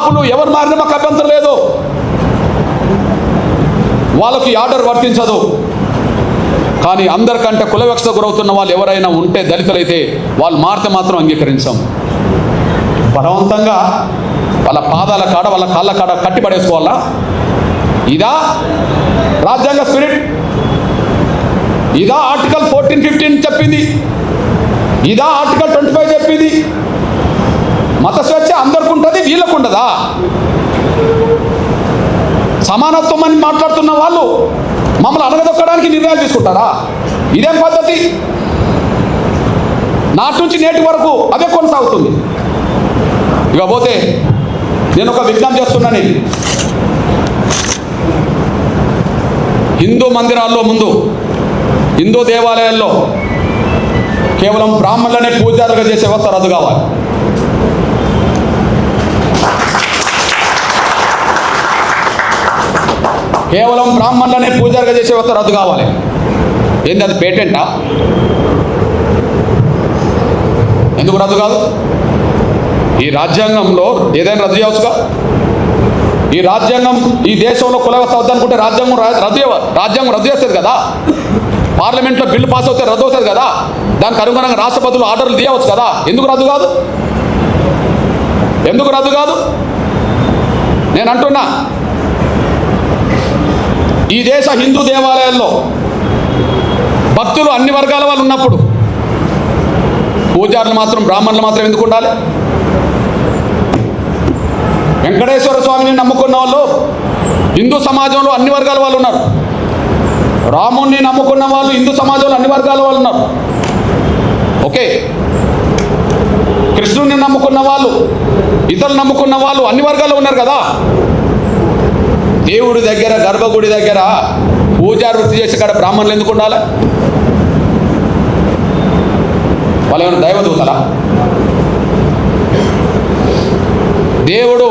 కాపులు ఎవరు మారినా మాకు అభ్యంతరం లేదు, వాళ్ళకి ఆర్డర్ వర్తించదు. కానీ అందరికంటే కులవివక్షత గురవుతున్న వాళ్ళు ఎవరైనా ఉంటే, దళితులైతే వాళ్ళు మారితే మాత్రం అంగీకరించాం. బలవంతంగా వాళ్ళ పాదాల కాడ వాళ్ళ కాళ్ళ కాడ కట్టి పడేసుకోవాలా? ఇదా రాజ్యాంగ స్పిరిట్? ఇదా ఆర్టికల్ 14-15 చెప్పింది? ఇదా ఆర్టికల్ 25 చెప్పింది? మత స్వేచ్ఛ అందరికి ఉంటుంది, వీళ్ళకు ఉండదా? సమానత్వం అని మాట్లాడుతున్న వాళ్ళు మమ్మల్ని అడగదొక్కడానికి నిర్ణయాలు తీసుకుంటారా? ఇదేం పద్ధతి? నాటి నుంచి నేటి వరకు అదే కొనసాగుతుంది. ఇకపోతే నేను ఒక విజ్ఞప్తి చేస్తున్నాను. హిందూ మందిరాల్లో ముందు, హిందూ దేవాలయాల్లో కేవలం బ్రాహ్మణులనే పూజారులుగా చేసే వ్యవస్థ రద్దు కావాలి. కేవలం బ్రాహ్మణులనే పూజారులుగా చేసే వ్యవస్థ రద్దు కావాలి. ఏంది అది పేటెంటా? ఎందుకు రద్దు కాదు? ఈ రాజ్యాంగంలో ఏదైనా రద్దు చేయవచ్చుగా? ఈ రాజ్యాంగం ఈ దేశంలో కుల వ్యవస్థ వద్దనుకుంటే రాజ్యాంగం రద్దు చేస్తుంది కదా. పార్లమెంట్లో బిల్లు పాస్ అవుతే రద్దు అవుతుంది కదా. దానికి అనుగుణంగా రాష్ట్రపతులు ఆర్డర్లు తీయవచ్చు కదా. ఎందుకు రద్దు కాదు? ఎందుకు రద్దు కాదు? నేను అంటున్నా, ఈ దేశ హిందూ దేవాలయాల్లో భక్తులు అన్ని వర్గాల వాళ్ళు ఉన్నప్పుడు పూజారులు మాత్రం, బ్రాహ్మణులు మాత్రం ఎందుకు ఉండాలి? వెంకటేశ్వర స్వామిని నమ్ముకున్న వాళ్ళు హిందూ సమాజంలో అన్ని వర్గాల వాళ్ళు ఉన్నారు. రాముణ్ణి నమ్ముకున్న వాళ్ళు హిందూ సమాజంలో అన్ని వర్గాల వాళ్ళు ఉన్నారు. ఓకే, కృష్ణుడిని నమ్ముకున్న వాళ్ళు, ఇతరులు నమ్ముకున్న వాళ్ళు అన్ని వర్గాల్లో ఉన్నారు కదా. దేవుడి దగ్గర, గర్భగుడి దగ్గర పూజారి వృత్తి చేసే కాడ బ్రాహ్మణులు ఎందుకు ఉండాలి? వాళ్ళు ఏమైనా దైవదూతలా? దేవుడు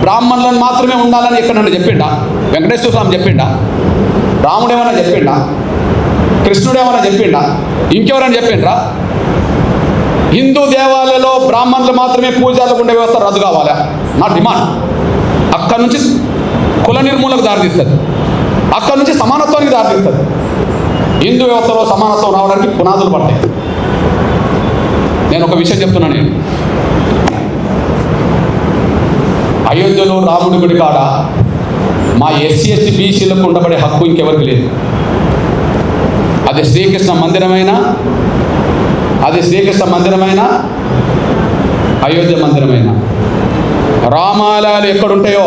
బ్రాహ్మణులను మాత్రమే ఉండాలని ఎక్కడన్నా చెప్పిండా? వెంకటేశ్వర స్వామి చెప్పిండా? రాముడు ఏమైనా చెప్పిండా? కృష్ణుడు ఏమైనా చెప్పిండా? ఇంకెవరైనా చెప్పిండ్రా? హిందూ దేవాలయంలో బ్రాహ్మణులు మాత్రమే పూజారులకు ఉండే వ్యవస్థ రద్దు కావాలా? నా డిమాండ్. అక్కడి నుంచి కుల నిర్మూలకు దారితీస్తుంది, అక్కడి నుంచి సమానత్వానికి దారితీస్తుంది. హిందూ వ్యవస్థలో సమానత్వం రావడానికి పునాదులు పడతాయి. నేను ఒక విషయం చెప్తున్నాను. నేను అయోధ్యలో రాముడి గుడి కాడ మా ఎస్సీ ఎస్టీ బీసీలకు ఉండబడే హక్కు ఇంకెవరికి లేదు. అది శ్రీకృష్ణ మందిరమైనా, అయోధ్య మందిరమైనా, రామాలయాలు ఎక్కడుంటాయో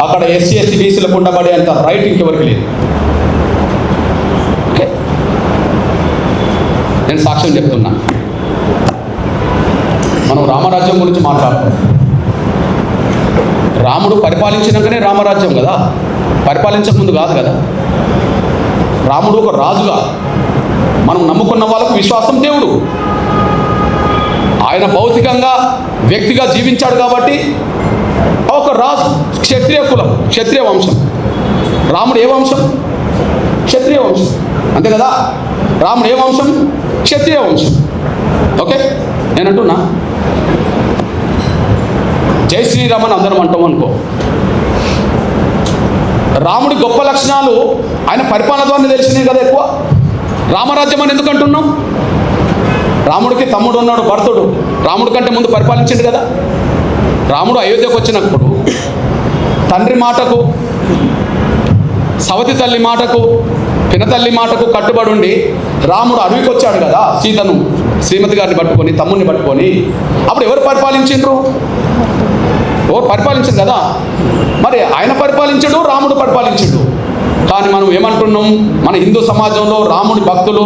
అక్కడ ఎస్సీ ఎస్టీ బీసీలకు ఉండబడే అంత రైట్ ఇంకెవరికి లేదు. ఓకే, నేను సాక్ష్యం చెప్తున్నా. మనం రామరాజ్యం గురించి మాట్లాడుతున్నాం. రాముడు పరిపాలించినాకనే రామరాజ్యం కదా, పరిపాలించక ముందు కాదు కదా. రాముడు ఒక రాజుగా, మనం నమ్ముకున్న వాళ్ళకు విశ్వాసం దేవుడు. ఆయన భౌతికంగా వ్యక్తిగా జీవించాడు కాబట్టి ఒక రాజు, క్షత్రియ కులం, క్షత్రియ వంశం. రాముడు ఏ వంశం? క్షత్రియ వంశం, అంతే కదా. రాముడు ఏ వంశం? క్షత్రియ వంశం. ఓకే, నేను అంటున్నా, జై శ్రీరామ్ అని అందరం అంటాం అనుకో. రాముడి గొప్ప లక్షణాలు ఆయన పరిపాలన ద్వారా తెలిసినాయి కదా ఎక్కువ. రామరాజ్యం అని ఎందుకు అంటున్నాం? రాముడికి తమ్ముడు ఉన్నాడు, భరతుడు. రాముడి కంటే ముందు పరిపాలించిండు కదా. రాముడు అయోధ్యకు వచ్చినప్పుడు తండ్రి మాటకు, సవతి తల్లి మాటకు, పినతల్లి మాటకు కట్టుబడి ఉండి రాముడు అడవికి వచ్చాడు కదా. సీతను, శ్రీమతి గారిని పట్టుకొని, తమ్ముడిని పట్టుకొని. అప్పుడు ఎవరు పరిపాలించిండ్రు? ఎవరు పరిపాలించింది కదా. మరి ఆయన పరిపాలించడు, రాముడు పరిపాలించడు. కానీ మనం ఏమంటున్నాం? మన హిందూ సమాజంలో రాముడి భక్తులు,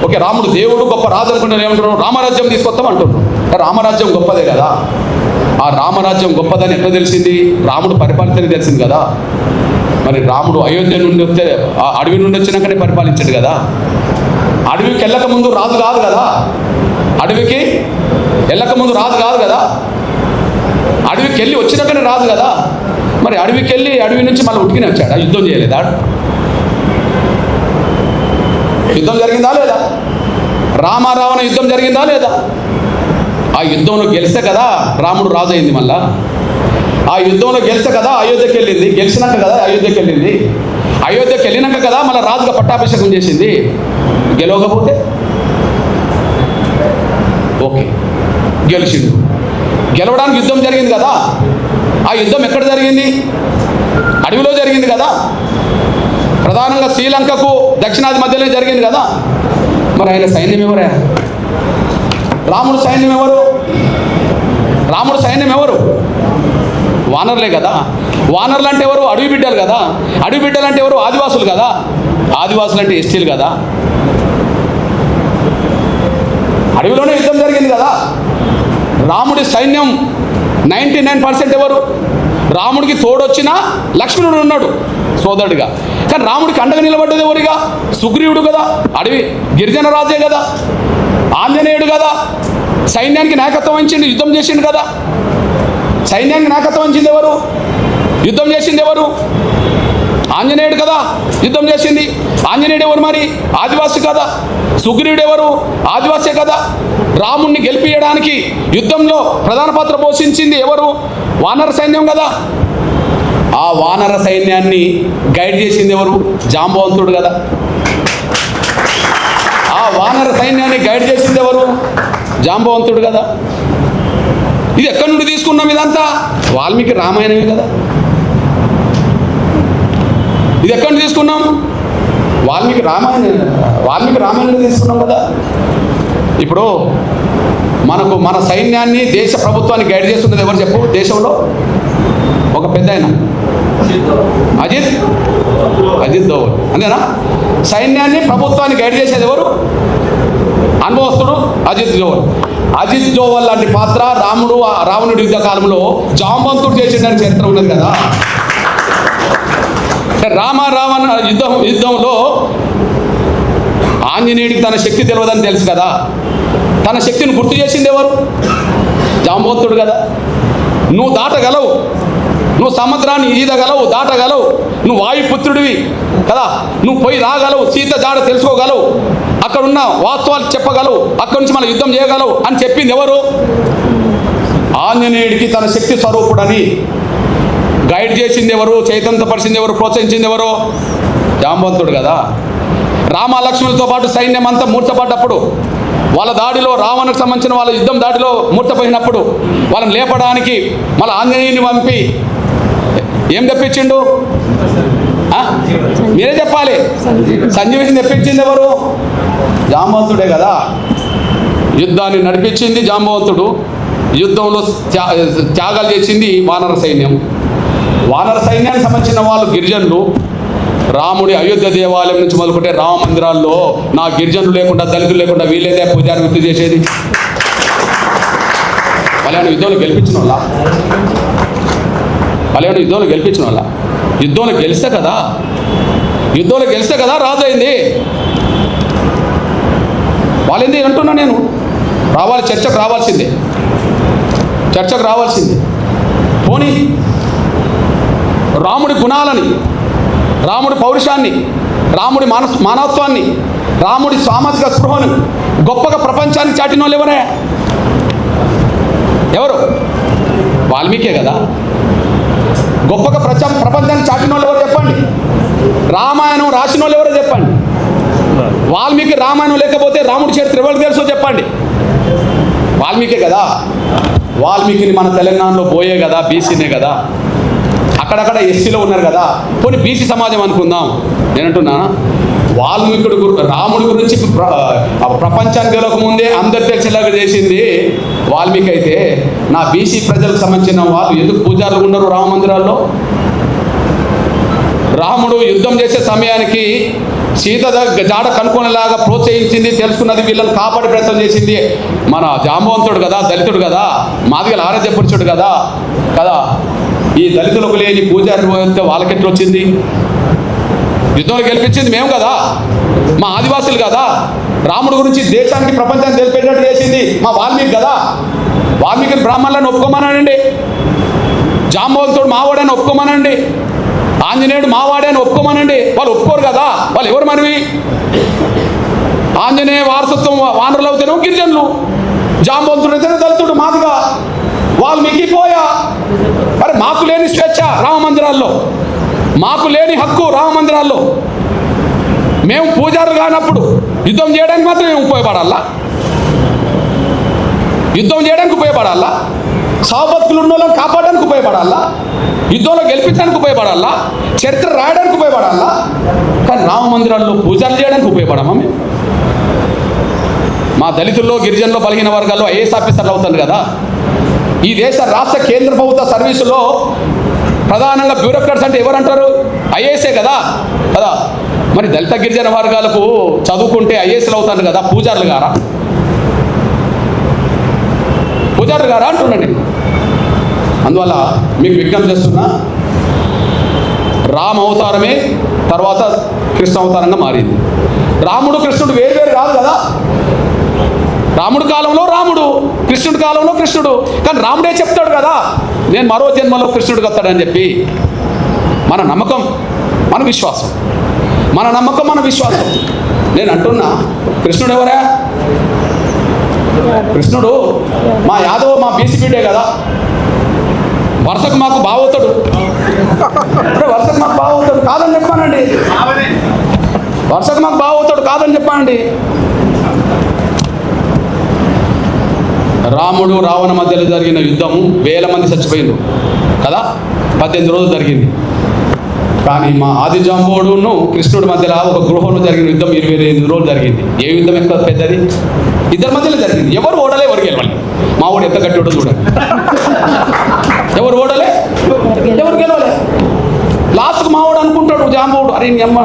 ఓకే రాముడు దేవుడు గొప్ప రాజు అనుకుంటే ఏమంటున్నాం? రామరాజ్యం తీసుకొస్తాం అంటున్నాం. రామరాజ్యం గొప్పదే కదా. ఆ రామరాజ్యం గొప్పదని ఎట్లా తెలిసింది? రాముడు పరిపాలించని తెలిసింది కదా. మరి రాముడు అయోధ్య నుండి వస్తే, ఆ అడవి నుండి వచ్చినాకనే పరిపాలించాడు కదా. అడవికి వెళ్ళక ముందు రాజు కాదు కదా. అడవికి వెళ్ళక ముందు రాజు కాదు కదా. అడవికి వెళ్ళి వచ్చినాకనే రాజు కదా. మరి అడవికి వెళ్ళి అడవి నుంచి మళ్ళీ ఉట్టికినే వచ్చాడా? యుద్ధం చేయలేదా? యుద్ధం జరిగిందా లేదా? రామారావణ యుద్ధం జరిగిందా లేదా? ఆ యుద్ధంలో గెలిస్తే కదా రాముడు రాజు అయింది. మళ్ళా ఆ యుద్ధంలో గెలిస్తే కదా అయోధ్యకి వెళ్ళింది, గెలిచినాక కదా అయోధ్యకి వెళ్ళింది, అయోధ్యకి వెళ్ళినాక కదా మళ్ళీ రాజుగా పట్టాభిషేకం చేసింది. గెలవకపోతే ఓకే గెలిచిండు. గెలవడానికి యుద్ధం జరిగింది కదా, ఆ యుద్ధం ఎక్కడ జరిగింది? అడవిలో జరిగింది కదా, ప్రధానంగా శ్రీలంకకు దక్షిణాది మధ్యలో జరిగింది కదా. మరి ఆయన సైన్యం ఎవరే? రాముడు సైన్యం ఎవరు? రాముడు సైన్యం ఎవరు? వానరులే కదా. వానరులు అంటే ఎవరు? అడవి బిడ్డలు కదా. అడవి బిడ్డలు అంటే ఎవరు? ఆదివాసులు కదా. ఆదివాసులు అంటే ఎస్టీలు కదా. అడవిలోనే యుద్ధం జరిగింది కదా. రాముడి సైన్యం 99% ఎవరు? రాముడికి తోడొచ్చిన లక్ష్మణుడు ఉన్నాడు సోదరుడిగా, కానీ రాముడికి అండగా నిలబడ్డది ఎవరిగా? సుగ్రీవుడు కదా, అడవి గిరిజన రాజే కదా, ఆంజనేయుడు కదా. సైన్యానికి నాయకత్వం వహించింది, యుద్ధం చేసిండు కదా. సైన్యానికి నాయకత్వం వహించింది ఎవరు? యుద్ధం చేసింది ఎవరు? ఆంజనేయుడు కదా యుద్ధం చేసింది. ఆంజనేయుడు ఎవరు మరి? ఆదివాసి కదా. సుగ్రీవుడు ఎవరు? ఆదివాసే కదా. రాముణ్ణి గెలిపించడానికి యుద్ధంలో ప్రధాన పాత్ర పోషించింది ఎవరు? వానర సైన్యం కదా. ఆ వానర సైన్యాన్ని గైడ్ చేసింది ఎవరు? జాంబవంతుడు కదా. ఆ వానర సైన్యాన్ని గైడ్ చేసింది ఎవరు? జాంబవంతుడు కదా. ఇది ఎక్కడి నుండి తీసుకున్నాం? ఇదంతా వాల్మీకి రామాయణమే కదా. ఇది ఎక్కడి నుండి తీసుకున్నాం? వాల్మీకి రామాయణం తీసుకున్నాం కదా. ఇప్పుడు మన సైన్యాన్ని, దేశ ప్రభుత్వాన్ని గైడ్ చేస్తున్నది ఎవరు చెప్పు? దేశంలో ఒక పెద్ద ఆయన అజిత్ దోవల్, అంతేనా? సైన్యాన్ని, ప్రభుత్వాన్ని గైడ్ చేసేది ఎవరు? అనుభవస్తుడు అజిత్ దోవల్. అజిత్ దోవల్ లాంటి పాత్ర రావణుడి యుద్ధ కాలంలో జాంబవంతుడు చేసిందని చరిత్ర ఉన్నది కదా. రావణ యుద్ధంలో ఆంజనేయుడికి తన శక్తి తెలియదని తెలుసు కదా. తన శక్తిని గుర్తు చేసింది ఎవరు? జాంబవంతుడు కదా. నువ్వు దాటగలవు, నువ్వు సముద్రాన్ని ఈదగలవు, దాటగలవు, నువ్వు వాయుపుత్రుడివి కదా, నువ్వు పోయి రాగలవు, సీత జాడ తెలుసుకోగలవు, అక్కడున్న వాస్తవాలు చెప్పగలవు, అక్కడి నుంచి మనం యుద్ధం చేయగలవు అని చెప్పింది ఎవరు? ఆంజనేయుడికి తన శక్తి స్వరూపుడని గైడ్ చేసింది ఎవరు? చైతన్యపరిచింది ఎవరు? ప్రోత్సహించింది ఎవరు? జాంబవంతుడు కదా. రామ లక్ష్మణులతో పాటు సైన్యం అంతా మూర్ఛపడ్డప్పుడు, వాళ్ళ దాడిలో, రావణకు సంబంధించిన వాళ్ళ యుద్ధం దాడిలో మూర్ఛపోయినప్పుడు వాళ్ళని లేపడానికి మళ్ళీ ఆంజనేయుని పంపి ఏం తెప్పించిండు? మీరే చెప్పాలి. సంజీవిని తెప్పించింది ఎవరు? జాంబవంతుడే కదా. యుద్ధాన్ని నడిపించింది జాంబవంతుడు. యుద్ధంలో త్యాగాలు చేసింది వానర సైన్యం. వానర సైన్యానికి సంబంధించిన వాళ్ళు గిరిజనులు. రాముడి అయోధ్య దేవాలయం నుంచి మొదలుకుంటే రామ మందిరాల్లో నా గిరిజనులు లేకుండా, దళితులు లేకుండా వీళ్ళేదే పూజారి వృత్తి చేసేది. వాళ్ళని యుద్ధంలో గెలిపించిన వాళ్ళ యుద్ధంలో గెలిస్తే కదా రాజు అయింది. వాళ్ళేంది అంటున్నా నేను. చర్చకు రావాల్సిందే. పోనీ రాముడి గుణాలని, రాముడి పౌరుషాన్ని, రాముడి మానవత్వాన్ని, రాముడి సామాజిక స్పృహను గొప్పగా ప్రపంచానికి చాటిన వాళ్ళు ఎవరు? వాల్మీకే కదా. గొప్పగా ప్రపంచానికి చాటిన వాళ్ళు ఎవరు చెప్పండి? రామాయణం రాసిన వాళ్ళు ఎవరో చెప్పండి. వాల్మీకి రామాయణం లేకపోతే రాముడి చరిత్ర ఎవరికి తెలుసో చెప్పండి. వాల్మీకే కదా. వాల్మీకిని మన తెలంగాణలో పోయే కదా, బీసీనే కదా. అక్కడక్కడ ఎస్సీలో ఉన్నారు కదా. పోనీ బీసీ సమాజం అనుకుందాం. నేనంటున్నా, రాముడి గురించి ప్రపంచానికి గెలవకముందే అందరు తెలిసేలాగా చేసింది వాల్మీకి అయితే, నా బీసీ ప్రజలకు సంబంధించిన వాళ్ళు ఎందుకు పూజారులు ఉండరు రామ మందిరాల్లో? రాముడు యుద్ధం చేసే సమయానికి సీత జాడ కనుక్కునేలాగా ప్రోత్సహించింది, తెలుసుకున్నది, వీళ్ళని కాపాడి ప్రయత్నం చేసింది మన జాంబవంతుడు కదా, దళితుడు కదా, మాదిగల ఆరాధ్య పురుషుడు కదా. ఈ దళితులకు లేని పూజారి వాళ్ళకెట్లు వచ్చింది? యుద్ధంలో గెలిపించింది మేము కదా, మా ఆదివాసులు కదా. రాముడి గురించి దేశానికి, ప్రపంచానికి తెలిపేటట్టు చేసింది మా వాల్మీకి కదా. వాల్మీకిని బ్రాహ్మణులను ఒప్పుకోమనండి, జాంబవంతుడు మావాడని ఒప్పుకోమనండి, ఆంజనేయుడు మావాడే అని ఒప్పుకోమనండి. వాళ్ళు ఒప్పుకోరు కదా. వాళ్ళు ఎవరు మనవి? ఆంజనేయ వారసత్వం వానరులు అవుతేనే గిరిజనులు, జాంబవంతుడు అయితేనే దళితుడు, మాదిగా. వాల్మీకి పోయా. మరి మాకు లేని స్వేచ్ఛ రామ మందిరాల్లో, మాకు లేని హక్కు రామ మందిరాల్లో, మేము పూజారులు కానప్పుడు యుద్ధం చేయడానికి మాత్రం మేము ఉపయోగపడాలా? యుద్ధం చేయడానికి ఉపయోగపడాలా? సావబతుకులు ఉన్న వాళ్ళని కాపాడడానికి ఉపయోగపడాలా? యుద్ధంలో గెలిపించడానికి ఉపయోగపడాలా? చరిత్ర రాయడానికి ఉపయోగపడాలా? కానీ రామ మందిరాల్లో పూజలు చేయడానికి ఉపయోగపడమా మేము? మా దళితుల్లో, గిరిజనుల్లో, బలహీన వర్గాల్లో ఐఏఎస్ ఆఫీసర్లు అవుతారు కదా. ఈ దేశ రాష్ట్ర కేంద్ర ప్రభుత్వ సర్వీసులో ప్రధానంగా బ్యూరోక్రాట్స్ అంటే ఎవరంటారు? ఐఏఎస్ఏ కదా. మరి దళిత గిరిజన వర్గాలకు చదువుకుంటే ఐఏఎస్లు అవుతారు కదా, పూజారులు గారా? పూజారులు గారా అంటున్నాను. అందువల్ల మీకు విజ్ఞప్తి చేస్తున్నా, రామ అవతారమే తర్వాత కృష్ణ అవతారంగా మారింది. రాముడు కృష్ణుడు వేరు కాదు కదా. రాముడు కాలంలో రాముడు, కృష్ణుడి కాలంలో కృష్ణుడు. కానీ రాముడే చెప్తాడు కదా, నేను మరో జన్మలో కృష్ణుడికి వస్తాడని చెప్పి. మన నమ్మకం, మన విశ్వాసం, మన నమ్మకం, మన విశ్వాసం. నేను అంటున్నా, కృష్ణుడు ఎవరా? కృష్ణుడు మా యాదవ్, మా బీసీ బిడ్డే కదా. వరుసకు మాకు బావవుతాడు, వరుసకు మాకు బావవుతాడు కాదని చెప్పానండి. వరుసకు మాకు బావవుతాడు కాదని చెప్పానండి. రాముడు రావణ మధ్యలో జరిగిన యుద్ధము 1000 మంది చచ్చిపోయింది కదా, 18 రోజులు జరిగింది. కానీ మా ఆది జాంబోడును కృష్ణుడి మధ్యలో ఒక గృహంలో జరిగిన యుద్ధం 25 రోజులు జరిగింది. ఏ యుద్ధం ఎక్కువ పెద్దది? ఇద్దరి మధ్యలో జరిగింది. ఎవరు ఓడలే, ఎవరు గెలవాలి? మా వాడు ఎంత గట్టిడో చూడండి. ఎవరు ఓడలే, ఎవరు గెలవలే. లాస్ట్కు మావాడు అనుకుంటాడు జాంబవుడు, అరే నీ అమ్మ,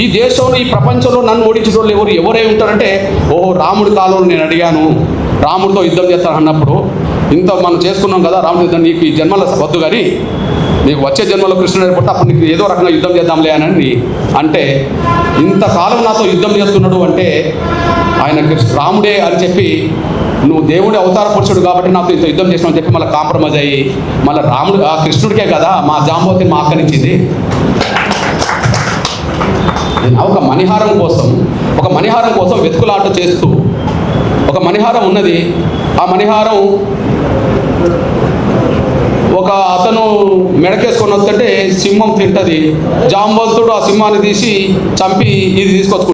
ఈ దేశంలో, ఈ ప్రపంచంలో నన్ను ఓడించిన వాళ్ళు ఎవరై ఉంటారంటే, ఓహో రాముడి కాలంలో నేను అడిగాను, రాముడితో యుద్ధం చేస్తాను అన్నప్పుడు, ఇంత మనం చేసుకున్నాం కదా రాముడి యుద్ధం, నీకు ఈ జన్మలో వద్దు కానీ నీకు వచ్చే జన్మలో కృష్ణుడు ఏర్పడితే అప్పుడు నీకు ఏదో రకంగా యుద్ధం చేద్దాంలే అని అంటే, ఇంతకాలం నాతో యుద్ధం చేస్తున్నాడు అంటే ఆయన రాముడే అని చెప్పి, నువ్వు దేవుడి అవతార పురుషుడు కాబట్టి నాతో ఇంత యుద్ధం చేసినావు అని చెప్పి మళ్ళీ కాంప్రమైజ్ అయ్యి మళ్ళీ రాముడు, ఆ కృష్ణుడికే కదా మా జాంబవతిని మా అక్కనిచ్చింది. ఒక మణిహారం కోసం వెతుకులాట చేస్తూ, ఒక మణిహారం ఉన్నది. ఆ మణిహారం ఒక అతను మెడకేసుకొని వస్తుంటే సింహం తింటుంది. జాంబవంతుడు ఆ సింహాన్ని తీసి చంపి ఇది తీసుకొచ్చుకుంటాడు.